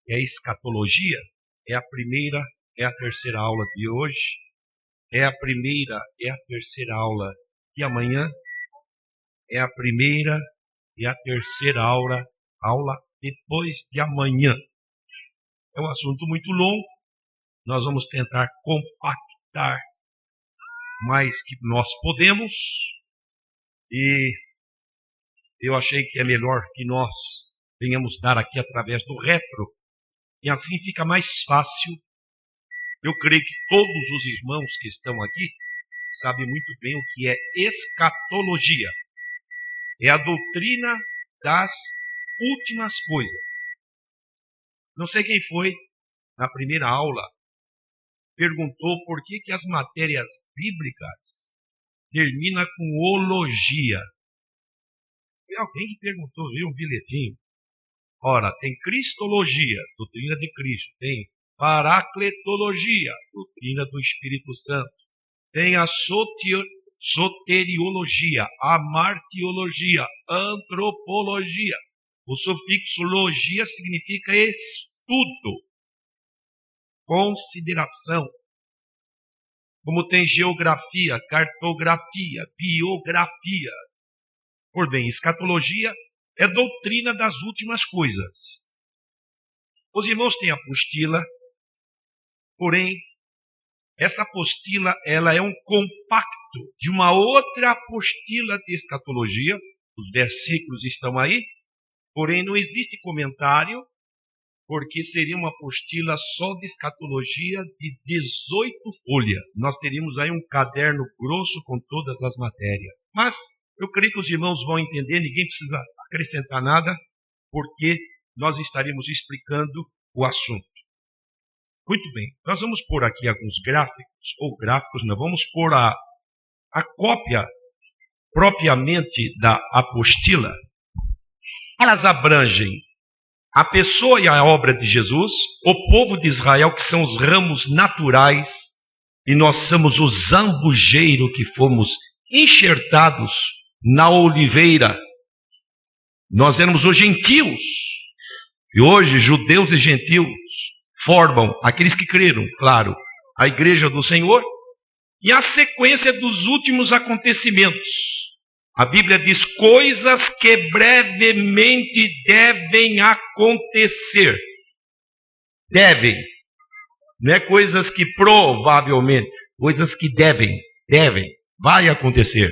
é a escatologia. É a primeira, é a terceira aula de hoje. É a primeira, é a terceira aula de amanhã. É a primeira e a terceira aula depois de amanhã. É um assunto muito longo. Nós vamos tentar compactar mais que nós podemos. E eu achei que é melhor que nós venhamos dar aqui através do retro. E assim fica mais fácil. Eu creio que todos os irmãos que estão aqui sabem muito bem o que é escatologia. É a doutrina das últimas coisas. Não sei quem foi, na primeira aula, perguntou por que as matérias bíblicas terminam com ologia. Foi alguém que perguntou, viu um bilhetinho. Ora, tem cristologia, doutrina de Cristo. Tem paracletologia, doutrina do Espírito Santo. Tem a soteriologia, a martiologia, antropologia. O sufixo logia significa estudo, consideração. Como tem geografia, cartografia, biografia. Por bem, escatologia é doutrina das últimas coisas. Os irmãos têm apostila, porém, essa apostila ela é um compacto de uma outra apostila de escatologia. Os versículos estão aí, porém não existe comentário, porque seria uma apostila só de escatologia de 18 folhas. Nós teríamos aí um caderno grosso com todas as matérias. Mas eu creio que os irmãos vão entender, ninguém precisa acrescentar nada, porque nós estaremos explicando o assunto. Muito bem, nós vamos pôr aqui alguns gráficos, nós vamos pôr a cópia propriamente da apostila. Elas abrangem a pessoa e a obra de Jesus, o povo de Israel, que são os ramos naturais, e nós somos o zambujeiro que fomos enxertados na oliveira. Nós éramos os gentios, e hoje judeus e gentios formam aqueles que creram, claro, a igreja do Senhor, e a sequência dos últimos acontecimentos. A Bíblia diz coisas que brevemente devem acontecer. Devem. Não é coisas que provavelmente, coisas que devem, vai acontecer.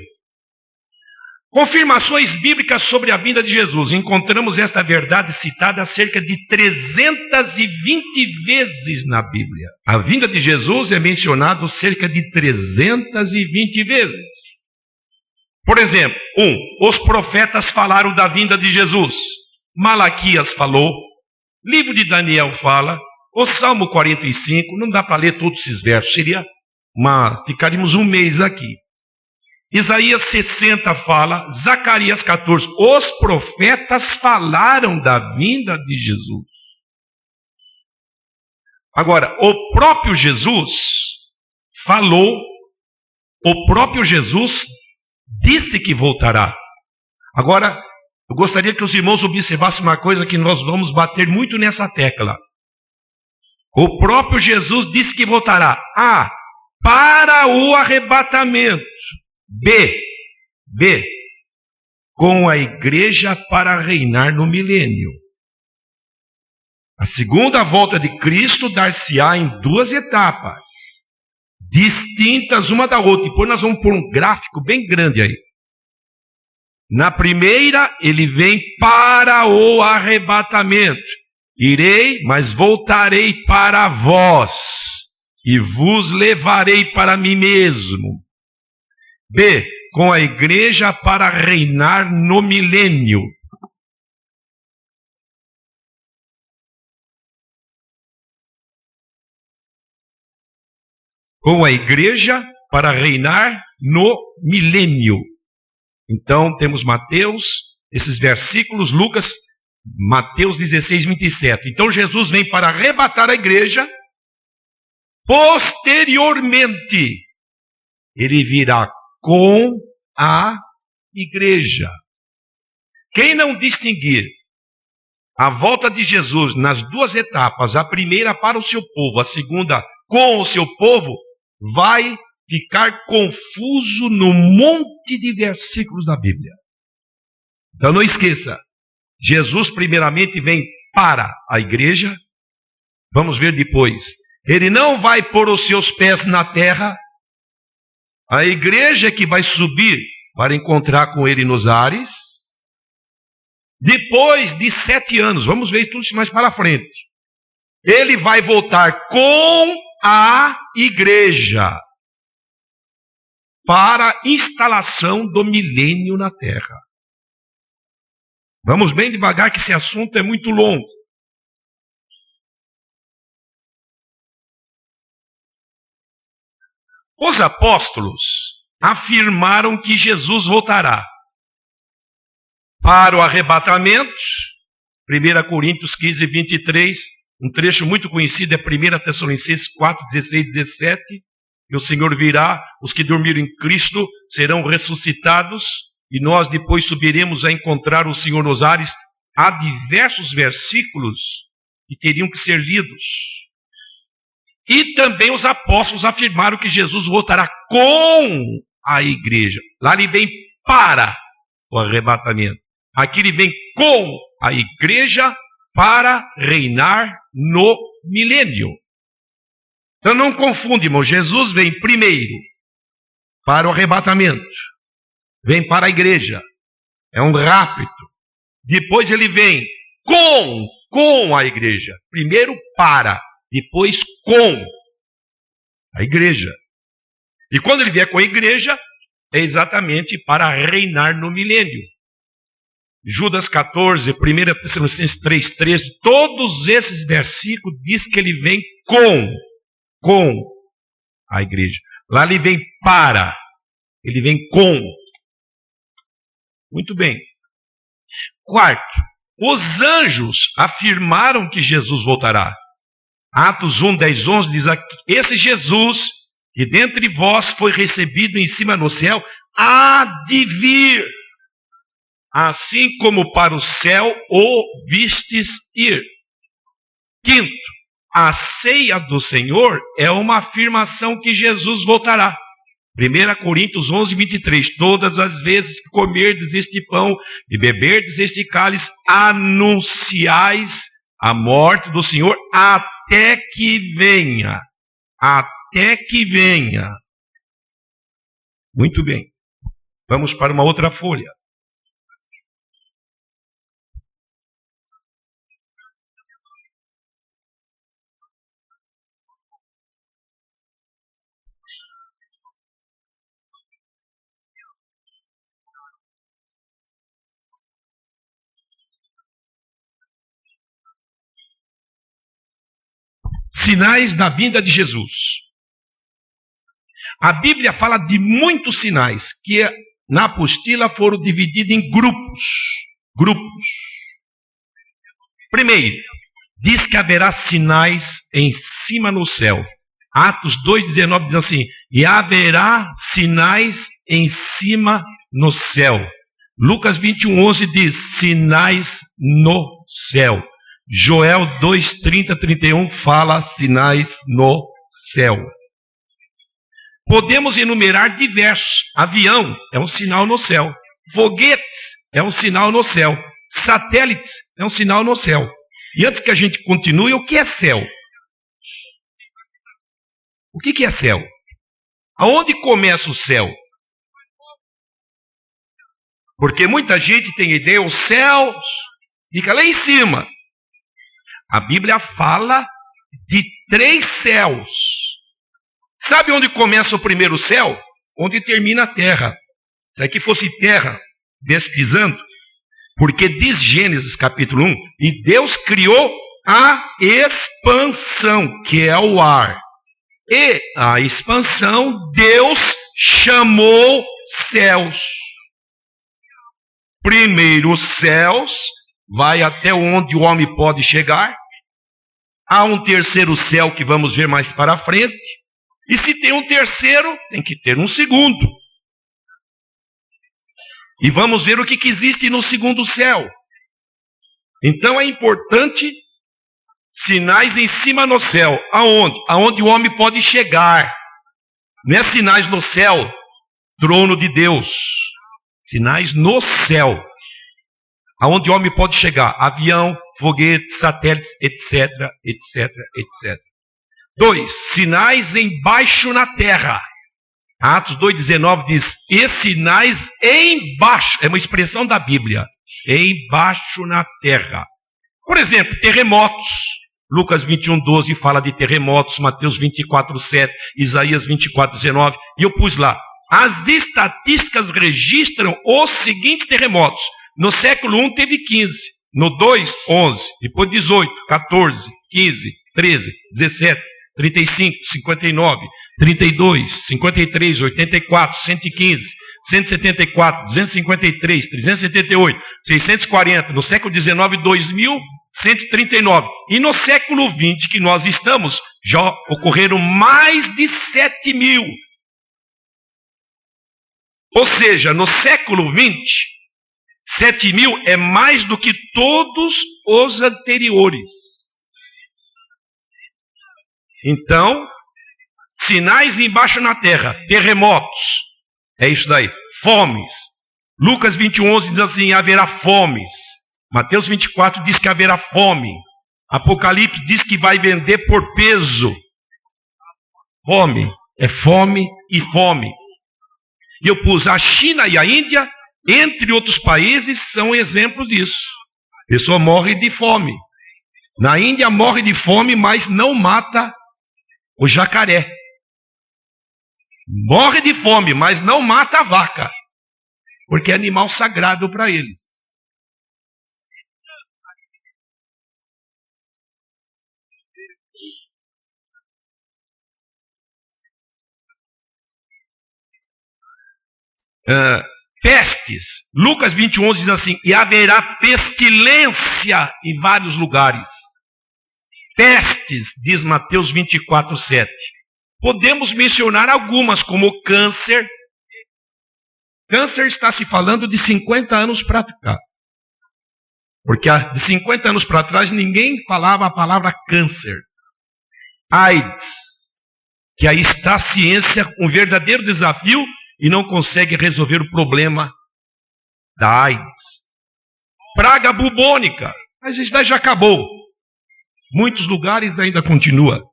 Confirmações bíblicas sobre a vinda de Jesus. Encontramos esta verdade citada cerca de 320 vezes na Bíblia. A vinda de Jesus é mencionada cerca de 320 vezes. Por exemplo, os profetas falaram da vinda de Jesus. Malaquias falou, livro de Daniel fala, o Salmo 45, não dá para ler todos esses versos, ficaríamos um mês aqui. Isaías 60 fala, Zacarias 14, os profetas falaram da vinda de Jesus. Agora, o próprio Jesus falou, o próprio Jesus disse que voltará. Agora, eu gostaria que os irmãos observassem uma coisa que nós vamos bater muito nessa tecla. O próprio Jesus disse que voltará. A, para o arrebatamento. B, com a igreja para reinar no milênio. A segunda volta de Cristo dar-se-á em duas etapas, distintas uma da outra. Depois nós vamos pôr um gráfico bem grande aí. Na primeira, ele vem para o arrebatamento. Irei, mas voltarei para vós, e vos levarei para mim mesmo. B, com a igreja para reinar no milênio. Com a igreja para reinar no milênio. Então, temos Mateus, esses versículos, Lucas, Mateus 16, 27. Então, Jesus vem para arrebatar a igreja. Posteriormente, ele virá com a igreja. Quem não distinguir A volta de Jesus nas duas etapas, a primeira para o seu povo, a segunda com o seu povo, vai ficar confuso no monte de versículos da Bíblia. Então não esqueça, Jesus primeiramente vem para a igreja, vamos ver depois. Ele não vai pôr os seus pés na terra, a igreja é que vai subir para encontrar com ele nos ares. Depois de 7 anos, vamos ver tudo isso mais para frente, ele vai voltar com a igreja para a instalação do milênio na terra. Vamos bem devagar, que esse assunto é muito longo. Os apóstolos afirmaram que Jesus voltará para o arrebatamento. 1 Coríntios 15, 23, um trecho muito conhecido é 1 Tessalonicenses 4, 16, 17. E o Senhor virá, os que dormiram em Cristo serão ressuscitados, e nós depois subiremos a encontrar o Senhor nos ares. Há diversos versículos que teriam que ser lidos. E também os apóstolos afirmaram que Jesus voltará com a igreja. Lá ele vem para o arrebatamento. Aqui ele vem com a igreja para reinar no milênio. Então não confunde, irmão. Jesus vem primeiro para o arrebatamento. Vem para a igreja. É um rápido. Depois ele vem com a igreja. Primeiro para, depois com a igreja. E quando ele vier com a igreja, é exatamente para reinar no milênio. Judas 14, 1 Tessalonicenses 3, 13, todos esses versículos diz que ele vem com a igreja. Lá ele vem para, ele vem com. Muito bem. Quarto, os anjos afirmaram que Jesus voltará. Atos 1, 10, 11 diz aqui, esse Jesus, que dentre vós foi recebido em cima no céu, há de vir, assim como para o céu o vistes ir. Quinto, a ceia do Senhor é uma afirmação que Jesus voltará. 1 Coríntios 11, 23, todas as vezes que comerdes este pão e beberdes este cálice, anunciais a morte do Senhor até que venha. Até que venha. Muito bem. Vamos para uma outra folha. Sinais da vinda de Jesus. A Bíblia fala de muitos sinais que na apostila foram divididos em grupos. Primeiro, diz que haverá sinais em cima no céu. Atos 2,19 diz assim, e haverá sinais em cima no céu. Lucas 21,11 diz, sinais no céu. Joel 2, 30, 31 fala sinais no céu. Podemos enumerar diversos. Avião é um sinal no céu. Foguetes é um sinal no céu. Satélites é um sinal no céu. E antes que a gente continue, o que é céu? O que é céu? Aonde começa o céu? Porque muita gente tem ideia, o céu fica lá em cima. A Bíblia fala de 3 céus. Sabe onde começa o primeiro céu? Onde termina a terra. Se aqui fosse terra, pesquisando, porque diz Gênesis capítulo 1, e Deus criou a expansão, que é o ar. E a expansão, Deus chamou céus. Primeiro céus, vai até onde o homem pode chegar. Há um terceiro céu que vamos ver mais para frente. E se tem um terceiro, tem que ter um segundo. E vamos ver o que existe no segundo céu. Então é importante sinais em cima no céu. Aonde? Aonde o homem pode chegar. Não é sinais no céu, trono de Deus. Sinais no céu. Aonde o homem pode chegar. Avião, foguetes, satélites, etc, etc, etc. 2. Sinais embaixo na terra. Atos 2,19 diz, e sinais embaixo. É uma expressão da Bíblia. Embaixo na terra. Por exemplo, terremotos. Lucas 21,12 fala de terremotos, Mateus 24,7, Isaías 24,19. E eu pus lá. As estatísticas registram os seguintes terremotos. No século I teve 15. No 2, 11. Depois 18, 14, 15, 13, 17, 35, 59, 32, 53, 84, 115, 174, 253, 378, 640. No século XIX, 2.139. E no século XX que nós estamos, já ocorreram mais de 7.000. Ou seja, no século XX, 7.000 é mais do que todos os anteriores. Então, sinais embaixo na terra, terremotos, é isso daí, fomes. Lucas 21:11 diz assim, haverá fomes. Mateus 24 diz que haverá fome. Apocalipse diz que vai vender por peso. Fome, é fome e fome. E eu pus a China e a Índia, entre outros países, são exemplo disso. A pessoa morre de fome. Na Índia morre de fome, mas não mata o jacaré. Morre de fome, mas não mata a vaca. Porque é animal sagrado para ele. Pestes. Lucas 21:11 diz assim, e haverá pestilência em vários lugares. Pestes, diz Mateus 24:7. Podemos mencionar algumas, como câncer. Câncer está se falando de 50 anos para cá. Porque de 50 anos para trás ninguém falava a palavra câncer. AIDS, que aí está a ciência, um verdadeiro desafio, e não consegue resolver o problema da AIDS. Praga bubônica, mas isso daí já acabou. Muitos lugares ainda continua.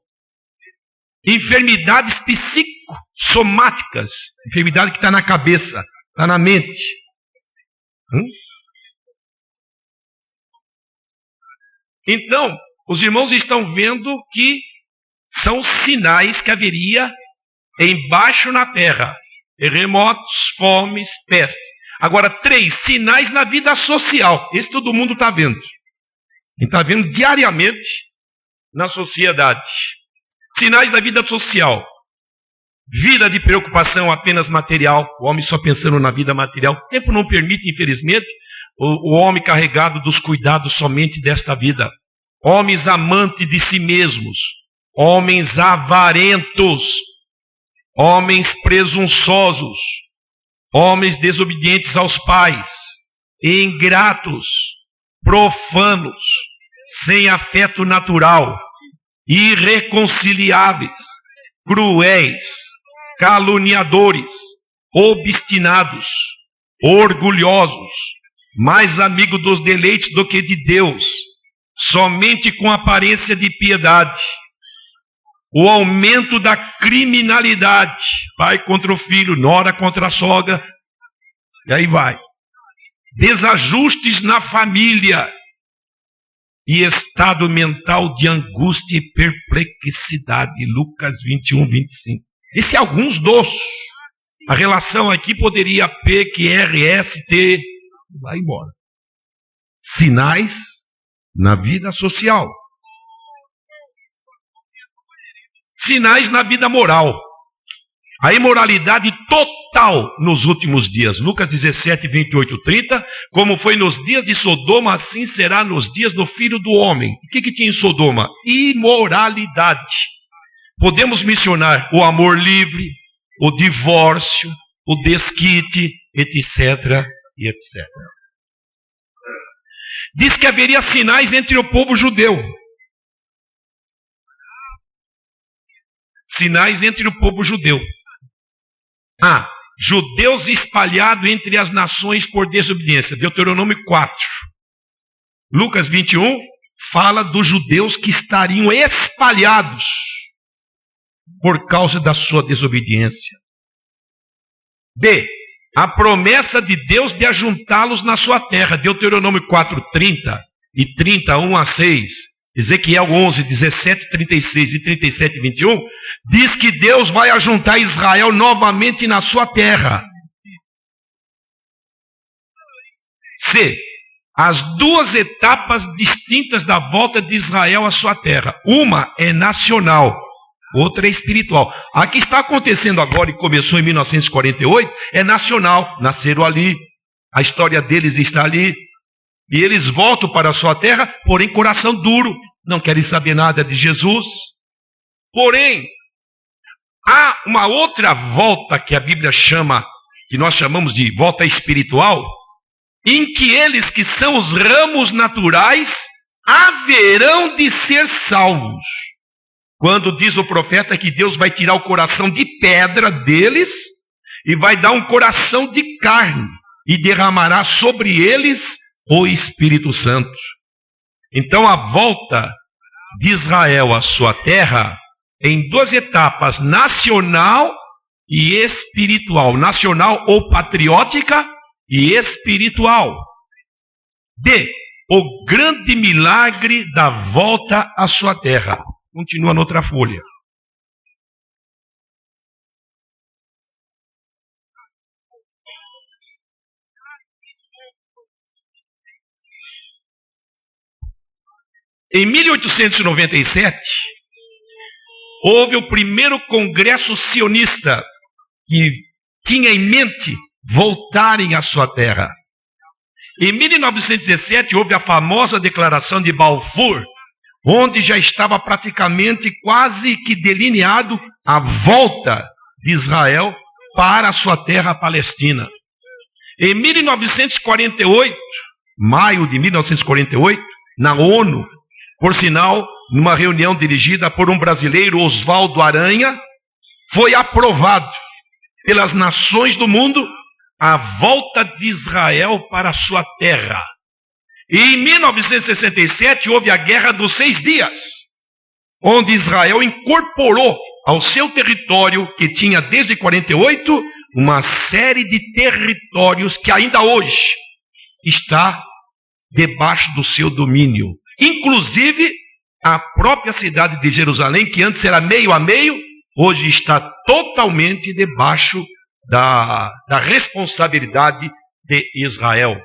Enfermidades psicossomáticas, enfermidade que está na cabeça, está na mente. Então, os irmãos estão vendo que são sinais que haveria embaixo na terra. Terremotos, fomes, peste. Agora, 3 sinais na vida social. Esse todo mundo está vendo. E está vendo diariamente na sociedade. Sinais da vida social. Vida de preocupação apenas material. O homem só pensando na vida material. O tempo não permite, infelizmente, o homem carregado dos cuidados somente desta vida. Homens amantes de si mesmos. Homens avarentos. Homens presunçosos, homens desobedientes aos pais, ingratos, profanos, sem afeto natural, irreconciliáveis, cruéis, caluniadores, obstinados, orgulhosos, mais amigos dos deleites do que de Deus, somente com aparência de piedade. O aumento da criminalidade, pai contra o filho, nora contra a sogra, e aí vai. Desajustes na família e estado mental de angústia e perplexidade. Lucas 21:25. Esse é alguns dos. A relação aqui poderia P, que R, S, T, vai embora. Sinais na vida social. Sinais na vida moral. A imoralidade total nos últimos dias. Lucas 17:28-30. Como foi nos dias de Sodoma, assim será nos dias do Filho do Homem. O que tinha em Sodoma? Imoralidade. Podemos mencionar o amor livre, o divórcio, o desquite, etc. e etc. diz que haveria sinais entre o povo judeu. Sinais entre o povo judeu. Judeus espalhados entre as nações por desobediência. Deuteronômio 4. Lucas 21 fala dos judeus que estariam espalhados por causa da sua desobediência. B. A promessa de Deus de ajuntá-los na sua terra. Deuteronômio 4:30 e 31-6. Ezequiel 11, 17, 36 e 37, 21, diz que Deus vai ajuntar Israel novamente na sua terra. C. As duas etapas distintas da volta de Israel à sua terra. Uma é nacional, outra é espiritual. A que está acontecendo agora e começou em 1948 é nacional. Nasceram ali, a história deles está ali. E eles voltam para a sua terra, porém coração duro, não querem saber nada de Jesus. Porém, há uma outra volta que a Bíblia chama, que nós chamamos de volta espiritual, em que eles que são os ramos naturais haverão de ser salvos. Quando diz o profeta que Deus vai tirar o coração de pedra deles e vai dar um coração de carne e derramará sobre eles o Espírito Santo. Então a volta de Israel à sua terra em duas etapas, nacional e espiritual. Nacional ou patriótica e espiritual. D. O grande milagre da volta à sua terra. Continua na outra folha. Em 1897, houve o primeiro congresso sionista que tinha em mente voltarem à sua terra. Em 1917, houve a famosa declaração de Balfour, onde já estava praticamente quase que delineado a volta de Israel para a sua terra palestina. Em 1948, maio de 1948, na ONU, por sinal, numa reunião dirigida por um brasileiro, Oswaldo Aranha, foi aprovado pelas nações do mundo a volta de Israel para a sua terra. E em 1967 houve a Guerra dos 6 Dias, onde Israel incorporou ao seu território, que tinha desde 48, uma série de territórios que ainda hoje está debaixo do seu domínio. Inclusive, a própria cidade de Jerusalém, que antes era meio a meio, hoje está totalmente debaixo da responsabilidade de Israel.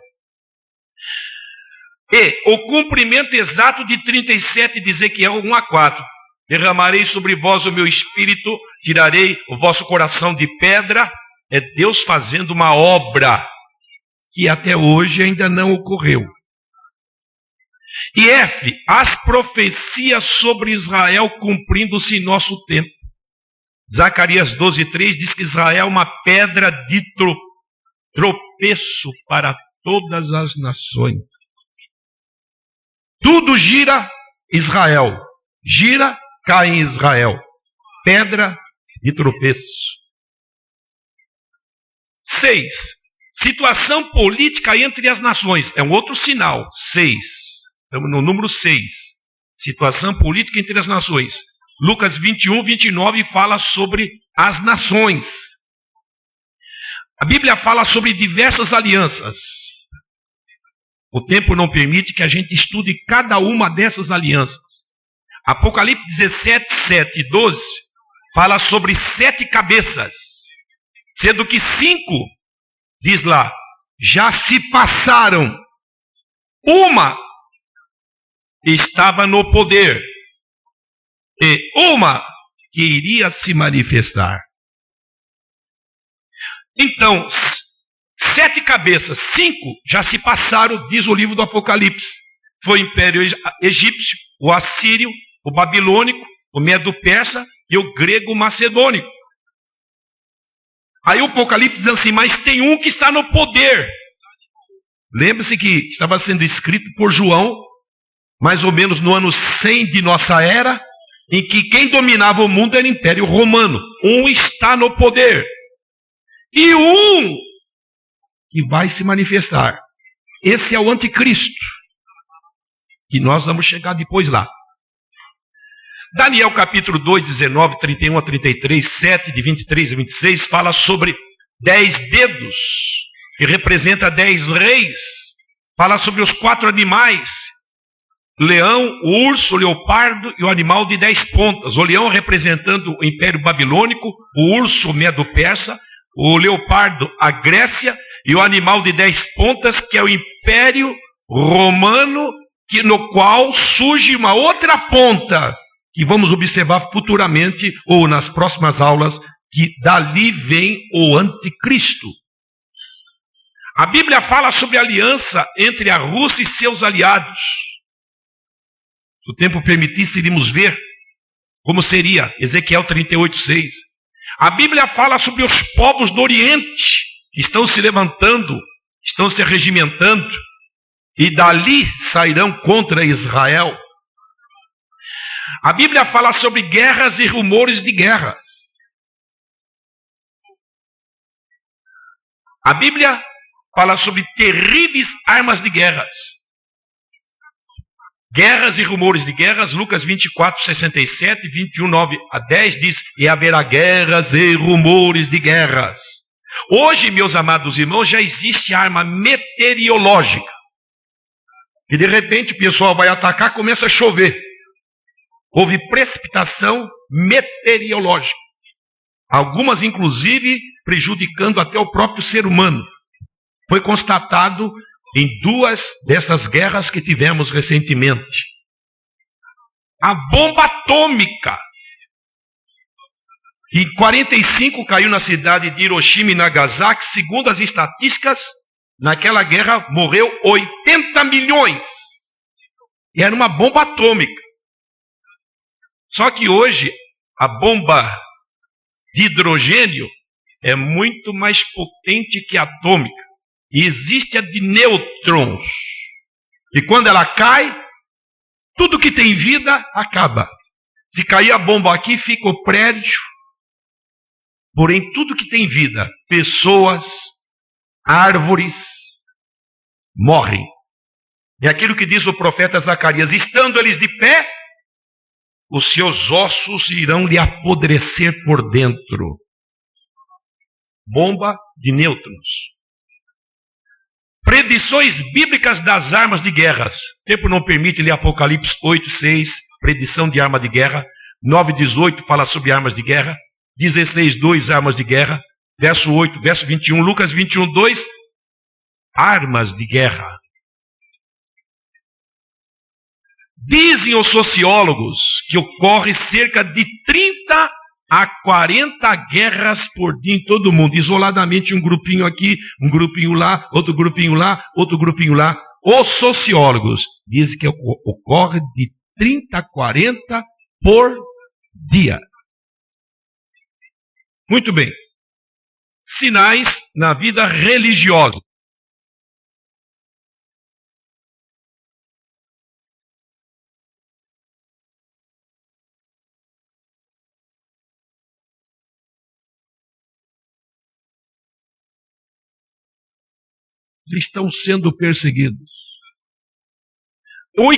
E o cumprimento exato de 37 de Ezequiel 1-4. Derramarei sobre vós o meu espírito, tirarei o vosso coração de pedra. É Deus fazendo uma obra que até hoje ainda não ocorreu. E F, as profecias sobre Israel cumprindo-se em nosso tempo. Zacarias 12:3 diz que Israel é uma pedra de tropeço para todas as nações. Tudo gira Israel. Gira, cai em Israel. Pedra de tropeço. 6. Situação política entre as nações. É um outro sinal. 6. Estamos no número 6. Situação política entre as nações. Lucas 21:29 fala sobre as nações. A Bíblia fala sobre diversas alianças. O tempo não permite que a gente estude cada uma dessas alianças. Apocalipse 17, 7 e 12 fala sobre 7 cabeças, sendo que 5, diz lá, já se passaram. Uma estava no poder e uma que iria se manifestar. Então, 7 cabeças, 5 já se passaram, diz o livro do Apocalipse. Foi o Império Egípcio, o Assírio, o Babilônico, o Medo-Persa e o Grego-Macedônico. Aí o Apocalipse diz assim, mas tem um que está no poder. Lembre-se que estava sendo escrito por João, mais ou menos no ano 100 de nossa era, em que quem dominava o mundo era o Império Romano. Um está no poder. E um que vai se manifestar. Esse é o anticristo. Que nós vamos chegar depois lá. Daniel capítulo 2, 19, 31 a 33, 7 de 23 a 26, fala sobre 10 dedos, que representa 10 reis. Fala sobre os 4 animais. Leão, o urso, o leopardo e o animal de 10 pontas. O leão representando o Império Babilônico, o urso, o Medo-Persa, o leopardo, a Grécia, e o animal de 10 pontas, que é o Império Romano, no qual surge uma outra ponta, que vamos observar futuramente, ou nas próximas aulas, que dali vem o anticristo. A Bíblia fala sobre a aliança entre a Rússia e seus aliados. Se o tempo permitisse, iríamos ver como seria. Ezequiel 38, 6. A Bíblia fala sobre os povos do Oriente, que estão se levantando, estão se regimentando, e dali sairão contra Israel. A Bíblia fala sobre guerras e rumores de guerra. A Bíblia fala sobre terríveis armas de guerras. Guerras e rumores de guerras, Lucas 24, 67, 21, 9 a 10 diz, e haverá guerras e rumores de guerras. Hoje, meus amados irmãos, já existe arma meteorológica. E de repente o pessoal vai atacar, começa a chover. Houve precipitação meteorológica. Algumas, inclusive, prejudicando até o próprio ser humano. Foi constatado em 2 dessas guerras que tivemos recentemente. A bomba atômica. Em 45 caiu na cidade de Hiroshima e Nagasaki. Segundo as estatísticas, naquela guerra morreu 80 milhões. E era uma bomba atômica. Só que hoje, a bomba de hidrogênio é muito mais potente que a atômica. E existe a de nêutrons. E quando ela cai, tudo que tem vida acaba. Se cair a bomba aqui, fica o prédio. Porém, tudo que tem vida, pessoas, árvores, morrem. É aquilo que diz o profeta Zacarias: estando eles de pé, os seus ossos irão lhe apodrecer por dentro. Bomba de nêutrons. Predições bíblicas das armas de guerras. O tempo não permite ler Apocalipse 8, 6, predição de arma de guerra. 9, 18 fala sobre armas de guerra. 16, 2, armas de guerra. Verso 8, verso 21, Lucas 21, 2, armas de guerra. Dizem os sociólogos que ocorre cerca de 30 a 40 guerras por dia em todo o mundo. Isoladamente um grupinho aqui, um grupinho lá, outro grupinho lá, outro grupinho lá. Os sociólogos dizem que ocorre de 30 a 40 por dia. Muito bem. Sinais na vida religiosa. Estão sendo perseguidos. O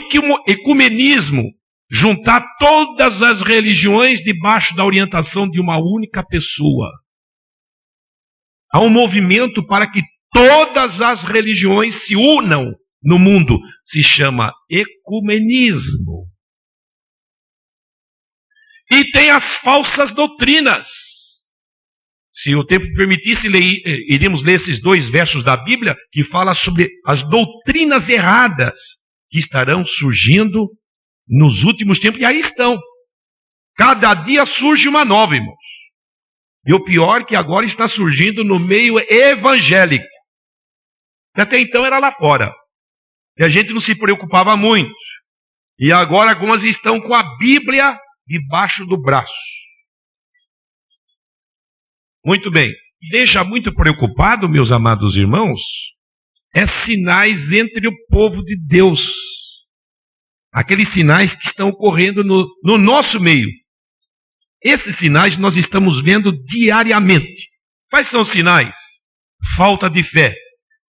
ecumenismo, juntar todas as religiões debaixo da orientação de uma única pessoa. Há um movimento para que todas as religiões se unam no mundo. Se chama ecumenismo. E tem as falsas doutrinas. Se o tempo permitisse, iríamos ler esses 2 versos da Bíblia que falam sobre as doutrinas erradas que estarão surgindo nos últimos tempos. E aí estão. Cada dia surge uma nova, irmãos. E o pior é que agora está surgindo no meio evangélico. Que até então era lá fora. E a gente não se preocupava muito. E agora algumas estão com a Bíblia debaixo do braço. Muito bem. Deixa muito preocupado, meus amados irmãos, é sinais entre o povo de Deus. Aqueles sinais que estão ocorrendo no nosso meio. Esses sinais nós estamos vendo diariamente. Quais são os sinais? Falta de fé.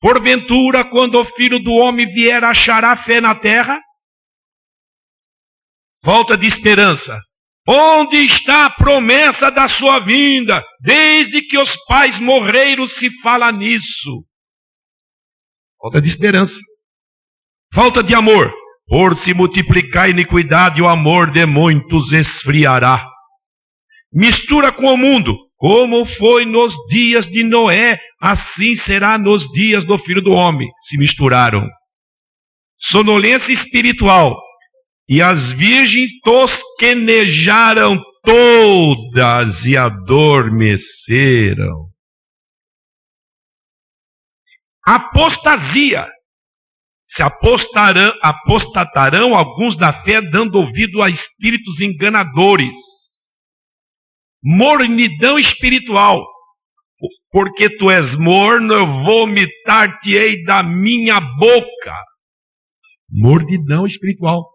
Porventura, quando o Filho do Homem vier, achará fé na terra? Falta de esperança. Onde está a promessa da sua vinda? Desde que os pais morreram se fala nisso. Falta de esperança. Falta de amor. Por se multiplicar a iniquidade, o amor de muitos esfriará. Mistura com o mundo. Como foi nos dias de Noé, assim será nos dias do Filho do Homem. Se misturaram. Sonolência espiritual. E as virgens tosquenejaram todas e adormeceram. Apostasia. Se apostatarão alguns da fé, dando ouvido a espíritos enganadores. Mornidão espiritual. Porque tu és morno, eu vomitar-te-ei da minha boca. Mornidão espiritual.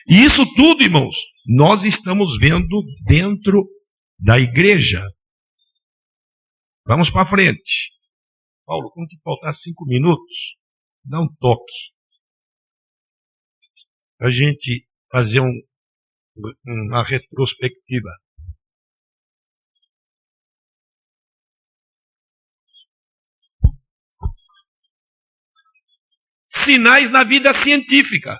E isso tudo, irmãos, nós estamos vendo dentro da igreja. Vamos para frente. Paulo, quando te faltar 5 minutos, dá um toque. Para a gente fazer uma retrospectiva. Sinais na vida científica.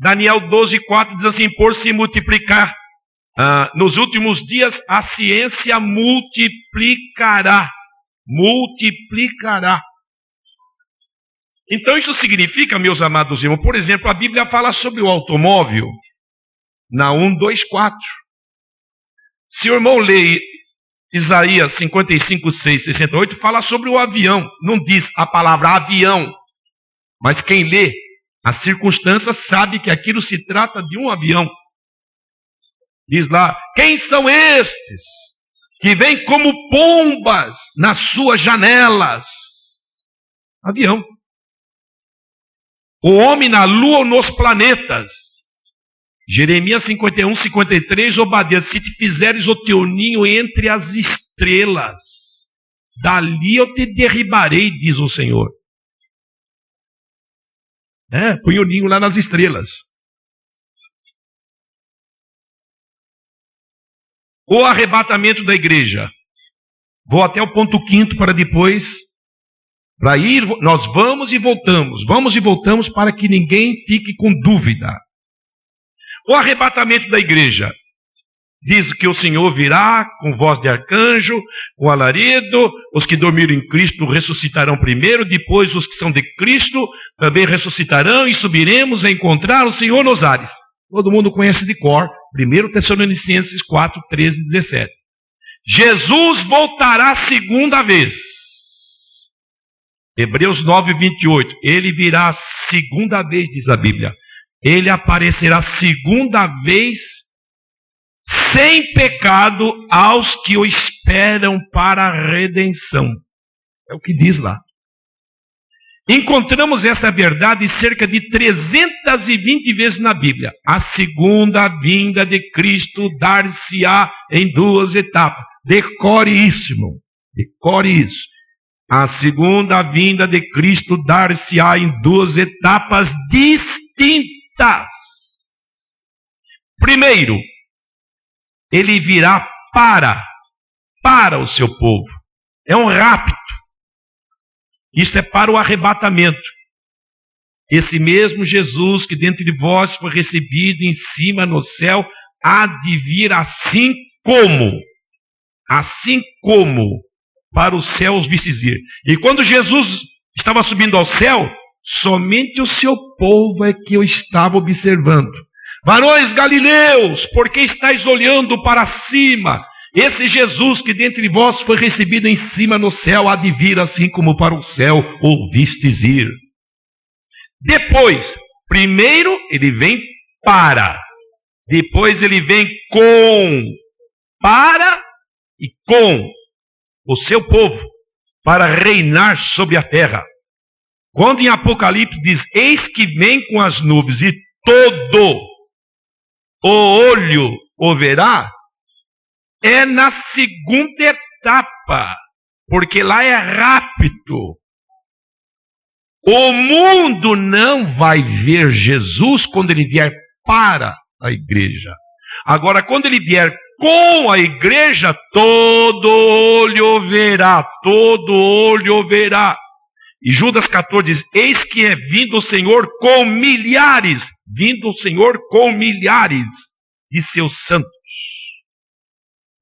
Daniel 12:4 diz assim, por se multiplicar, nos últimos dias a ciência multiplicará. Multiplicará. Então isso significa, meus amados irmãos, por exemplo, a Bíblia fala sobre o automóvel, na 1:2:4. Se o irmão lê Isaías 55:6-68, fala sobre o avião. Não diz a palavra avião, mas quem lê a circunstância sabe que aquilo se trata de um avião. Diz lá, quem são estes que vêm como pombas nas suas janelas? Avião. O homem na lua ou nos planetas. Jeremias 51:53, Obadias, se te fizeres o teu ninho entre as estrelas, dali eu te derribarei, diz o Senhor. Põe o ninho lá nas estrelas. O arrebatamento da igreja. Vou até o ponto 5 para depois. Para ir, nós vamos e voltamos. Vamos e voltamos para que ninguém fique com dúvida. O arrebatamento da igreja. Diz que o Senhor virá com voz de arcanjo, com alarido, os que dormiram em Cristo ressuscitarão primeiro, depois os que são de Cristo também ressuscitarão e subiremos a encontrar o Senhor nos ares. Todo mundo conhece de cor, 1 Tessalonicenses 4:13-17. Jesus voltará segunda vez. Hebreus 9:28. Ele virá segunda vez, diz a Bíblia. Ele aparecerá segunda vez sem pecado aos que o esperam para a redenção. É o que diz lá. Encontramos essa verdade cerca de 320 vezes na Bíblia. A segunda vinda de Cristo dar-se-á em 2 etapas. Decore isso, irmão. Decore isso. A segunda vinda de Cristo dar-se-á em 2 etapas distintas. Primeiro, ele virá para o seu povo. É um rapto. Isto é para o arrebatamento. Esse mesmo Jesus que dentre vós foi recebido em cima no céu, há de vir assim como para os céus vistes vir. E quando Jesus estava subindo ao céu, somente o seu povo é que o estava observando. Varões galileus, por que estáis olhando para cima? Esse Jesus que dentre vós foi recebido em cima no céu, há de vir assim como para o céu ouvistes ir. Depois, primeiro ele vem para, depois ele vem para e com o seu povo, para reinar sobre a terra. Quando em Apocalipse diz, eis que vem com as nuvens e todo o olho o verá, é na segunda etapa, porque lá é rápido. O mundo não vai ver Jesus quando ele vier para a igreja. Agora, quando ele vier com a igreja, todo olho verá, todo olho verá. E Judas 14 diz, eis que é vindo o Senhor com milhares, vindo o Senhor com milhares de seus santos.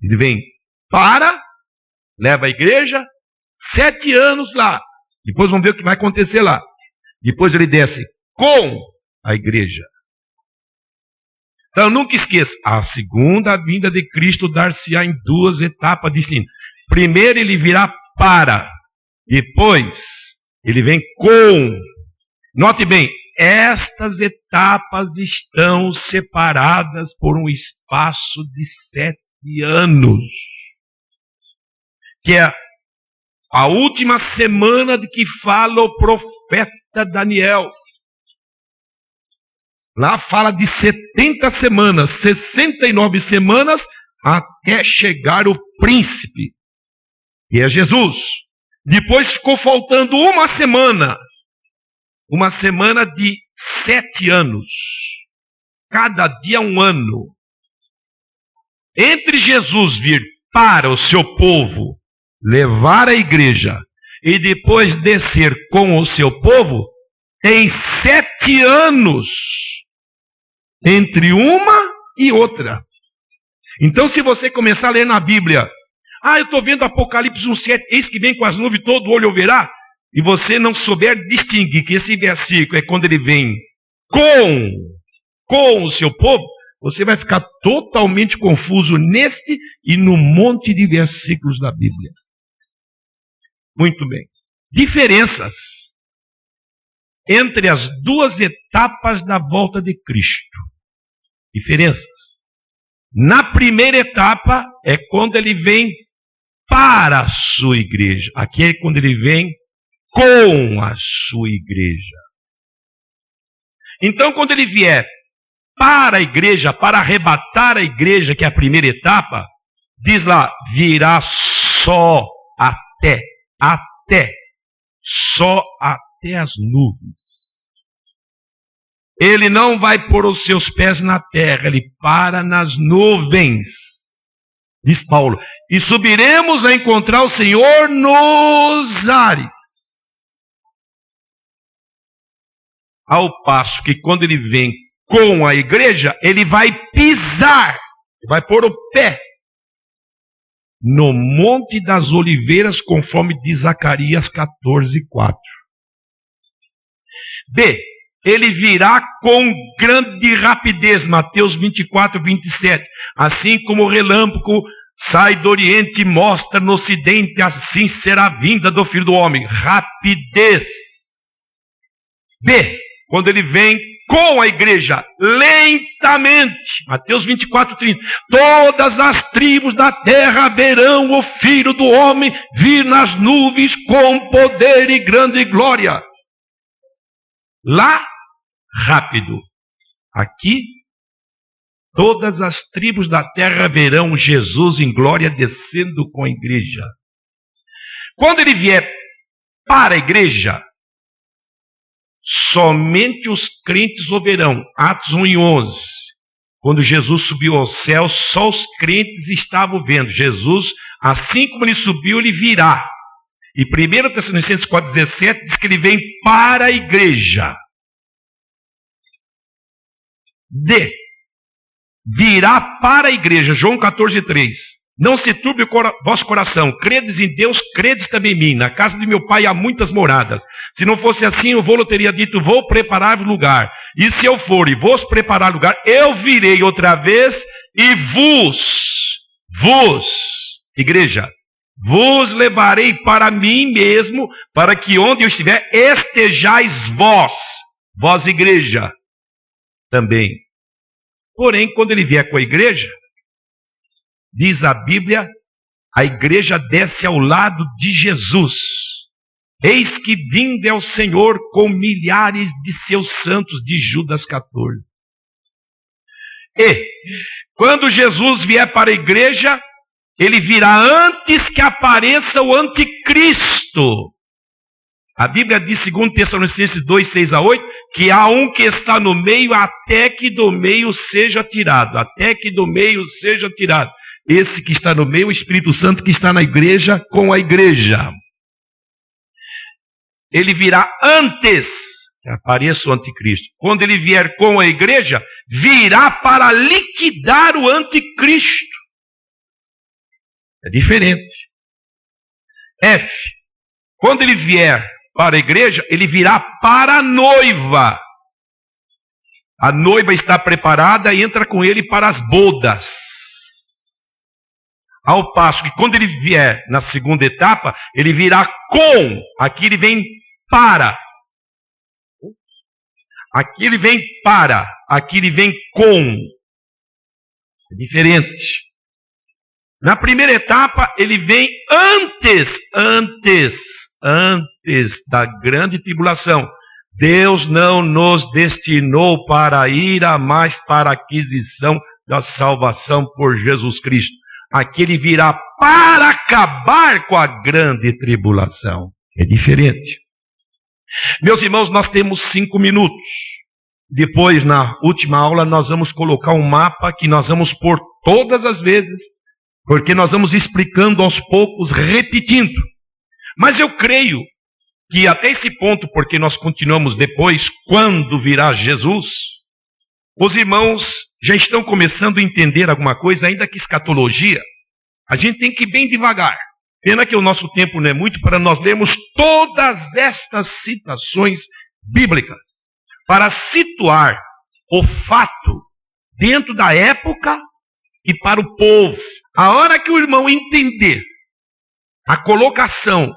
Ele vem para, leva a igreja, 7 anos lá. Depois vamos ver o que vai acontecer lá. Depois ele desce com a igreja. Então nunca esqueça, a segunda vinda de Cristo dar-se-á em 2 etapas distintas. Primeiro ele virá para, depois ele vem com. Note bem, estas etapas estão separadas por um espaço de 7 anos. Que é a última semana de que fala o profeta Daniel. Lá fala de 70 semanas, 69 semanas, até chegar o príncipe, que é Jesus. Depois ficou faltando uma semana de 7 anos. Cada dia 1 ano. Entre Jesus vir para o seu povo, levar a igreja e depois descer com o seu povo, tem 7 anos entre uma e outra. Então, se você começar a ler na Bíblia, eu estou vendo Apocalipse 1,7, eis que vem com as nuvens, todo olho verá, e você não souber distinguir que esse versículo é quando ele vem com o seu povo, você vai ficar totalmente confuso neste e no monte de versículos da Bíblia. Muito bem. Diferenças entre as 2 etapas da volta de Cristo. Diferenças. Na primeira etapa é quando ele vem para a sua igreja. Aqui é quando ele vem com a sua igreja. Então, quando ele vier para a igreja, para arrebatar a igreja, que é a primeira etapa, diz lá, virá só até as nuvens. Ele não vai pôr os seus pés na terra, ele para nas nuvens. Diz Paulo, e subiremos a encontrar o Senhor nos ares. Ao passo que quando ele vem com a igreja, ele vai pisar, vai pôr o pé no Monte das Oliveiras, conforme diz Zacarias 14:4. B, ele virá com grande rapidez, Mateus 24:27. Assim como o relâmpago sai do oriente e mostra no ocidente, assim será a vinda do Filho do Homem. Rapidez. B, quando ele vem com a igreja, lentamente, Mateus 24:30, todas as tribos da terra verão o Filho do Homem vir nas nuvens com poder e grande glória. Lá, rápido. Aqui, todas as tribos da terra verão Jesus em glória descendo com a igreja. Quando ele vier para a igreja, somente os crentes o verão. Atos 1:11. Quando Jesus subiu ao céu, só os crentes estavam vendo. Jesus, assim como ele subiu, ele virá. E 1 Tessalonicenses 4:17 diz que ele vem para a igreja. D. Virá para a igreja. João 14:3. Não se turbe o vosso coração. Credes em Deus, credes também em mim. Na casa de meu pai há muitas moradas. Se não fosse assim, eu vou teria dito, vou preparar lugar. E se eu for e vos preparar lugar, eu virei outra vez e igreja, vos levarei para mim mesmo, para que onde eu estiver, estejais vós igreja, também. Porém, quando ele vier com a igreja, diz a Bíblia, a igreja desce ao lado de Jesus. Eis que vindo é o Senhor com milhares de seus santos, de Judas 14. E, quando Jesus vier para a igreja, ele virá antes que apareça o anticristo. A Bíblia diz, segundo Tessalonicenses 2, 6-8, que há um que está no meio, até que do meio seja tirado. Até que do meio seja tirado. Esse que está no meio, o Espírito Santo que está na igreja, com a igreja. Ele virá antes que apareça o anticristo. Quando ele vier com a igreja, virá para liquidar o anticristo. É diferente. F. Quando ele vier para a igreja, ele virá para a noiva. A noiva está preparada e entra com ele para as bodas. Ao passo que quando ele vier na segunda etapa, ele virá com. Aqui ele vem para. Aqui ele vem para. Aqui ele vem com. É diferente. Na primeira etapa, ele vem antes da grande tribulação. Deus não nos destinou para ir a mais para a aquisição da salvação por Jesus Cristo. Aqui ele virá para acabar com a grande tribulação. É diferente. Meus irmãos, nós temos 5 minutos. Depois, na última aula, nós vamos colocar um mapa que nós vamos pôr todas as vezes, porque nós vamos explicando aos poucos, repetindo. Mas eu creio que até esse ponto, porque nós continuamos depois, quando virá Jesus, os irmãos já estão começando a entender alguma coisa, ainda que escatologia, a gente tem que ir bem devagar. Pena que o nosso tempo não é muito para nós lermos todas estas citações bíblicas, para situar o fato dentro da época e para o povo. A hora que o irmão entender a colocação,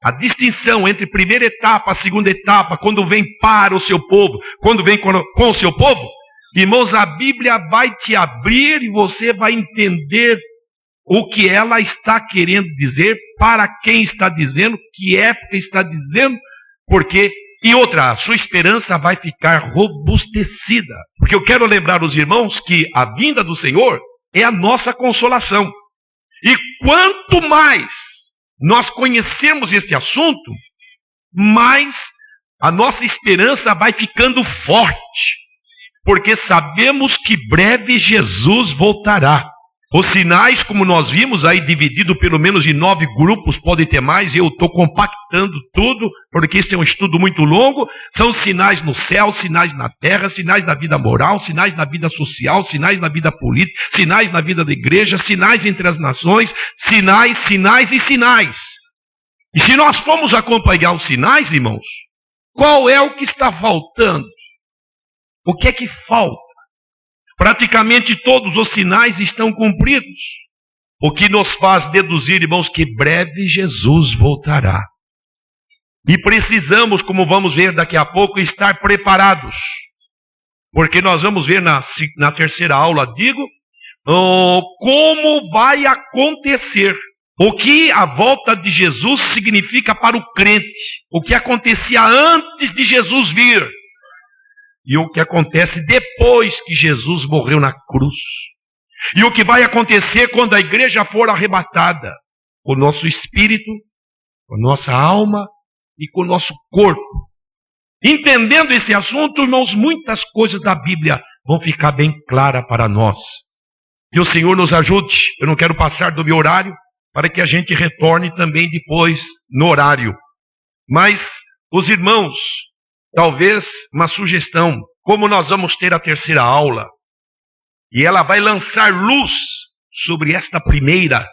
a distinção entre primeira etapa, segunda etapa, quando vem para o seu povo, quando vem com o seu povo, irmãos, a Bíblia vai te abrir e você vai entender o que ela está querendo dizer, para quem está dizendo, que época está dizendo, porque, e outra, a sua esperança vai ficar robustecida. Porque eu quero lembrar os irmãos que a vinda do Senhor é a nossa consolação. E quanto mais nós conhecemos este assunto, mais a nossa esperança vai ficando forte. Porque sabemos que breve Jesus voltará. Os sinais, como nós vimos aí, dividido pelo menos em 9 grupos, pode ter mais, eu estou compactando tudo, porque isso é um estudo muito longo. São sinais no céu, sinais na terra, sinais na vida moral, sinais na vida social, sinais na vida política, sinais na vida da igreja, sinais entre as nações, sinais, sinais e sinais. E se nós formos acompanhar os sinais, irmãos, qual é o que está faltando? O que é que falta? Praticamente todos os sinais estão cumpridos. O que nos faz deduzir, irmãos, que breve Jesus voltará. E precisamos, como vamos ver daqui a pouco, estar preparados. Porque nós vamos ver na terceira aula, como vai acontecer. O que a volta de Jesus significa para o crente. O que acontecia antes de Jesus vir. E o que acontece depois que Jesus morreu na cruz. E o que vai acontecer quando a igreja for arrebatada. Com o nosso espírito, com a nossa alma e com o nosso corpo. Entendendo esse assunto, irmãos, muitas coisas da Bíblia vão ficar bem claras para nós. Que o Senhor nos ajude. Eu não quero passar do meu horário, para que a gente retorne também depois no horário. Mas os irmãos, talvez uma sugestão, como nós vamos ter a terceira aula, e ela vai lançar luz sobre esta primeira.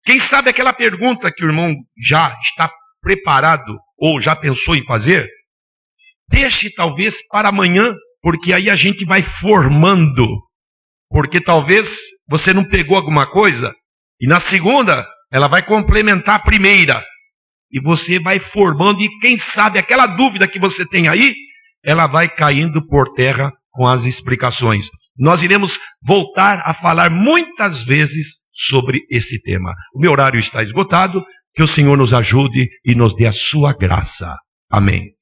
Quem sabe aquela pergunta que o irmão já está preparado, ou já pensou em fazer, deixe talvez para amanhã, porque aí a gente vai formando. Porque talvez você não pegou alguma coisa, e na segunda ela vai complementar a primeira. E você vai formando, e quem sabe aquela dúvida que você tem aí, ela vai caindo por terra com as explicações. Nós iremos voltar a falar muitas vezes sobre esse tema. O meu horário está esgotado. Que o Senhor nos ajude e nos dê a sua graça. Amém.